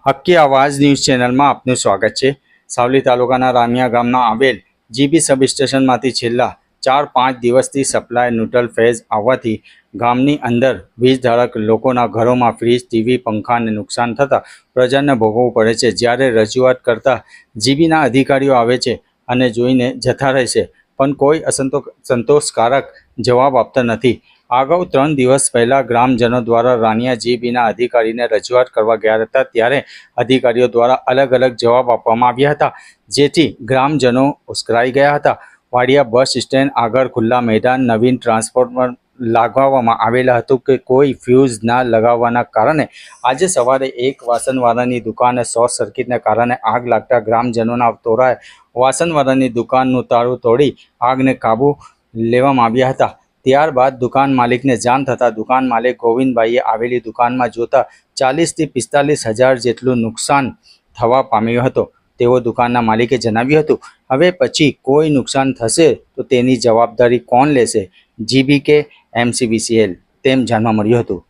હક્કી આવાજ ન્યૂઝ ચેનલમાં આપનું સ્વાગત છે। સાવલી તાલુકાના રામિયા ગામના આવેલ જીબી સબ સ્ટેશનમાંથી છેલ્લા 4-5 દિવસથી સપ્લાય ન્યુટ્રલ ફેઝ આવવાથી ગામની અંદર વીજ ધારક લોકોના ઘરોમાં ફ્રીજ, ટીવી, પંખાને નુકસાન થતાં પ્રજાને ભોગવવું પડે છે। જ્યારે રજૂઆત કરતા જીબીના અધિકારીઓ આવે છે અને જોઈને જતા રહે છે, પણ કોઈ સંતોષકારક જવાબ આપતા નથી। અગાઉ 3 દિવસ પહેલા ગ્રામજનો દ્વારા રાનિયા જીબીના અધિકારીને રજૂઆત કરવા ગયા હતા, ત્યારે અધિકારીઓ દ્વારા અલગ અલગ જવાબ આપવામાં આવ્યા હતા, જેથી ગ્રામજનો ઉશ્કેરાઈ ગયા હતા। વાડિયા બસ સ્ટેન્ડ આગળ ખુલ્લા મેદાન નવીન ટ્રાન્સફોર્મર લગાવવામાં આવેલા હતું કે કોઈ ફ્યુઝ ના લગાવવાના કારણે આજે સવારે એક વાસણવાળાની દુકાને શોર્ટ સર્કિટને કારણે આગ લાગતા ગ્રામજનોના તોરાએ વાસણવાળાની દુકાનનું તાળું તોડી આગને કાબૂ લેવામાં આવ્યા હતા। ત્યારબાદ દુકાન માલિકને જાણ થતાં દુકાન માલિક ગોવિંદભાઈએ આવેલી દુકાનમાં જોતા 40 થી 45 હજાર જેટલું નુકસાન થવા પામ્યું હતું। તેઓ દુકાનના માલિકે જણાવ્યું હતું, હવે પછી કોઈ નુકસાન થશે તો તેની જવાબદારી કોણ લેશે, જીબી કે એમસીવીસીએલ, તેમ જાણવા મળ્યું હતું।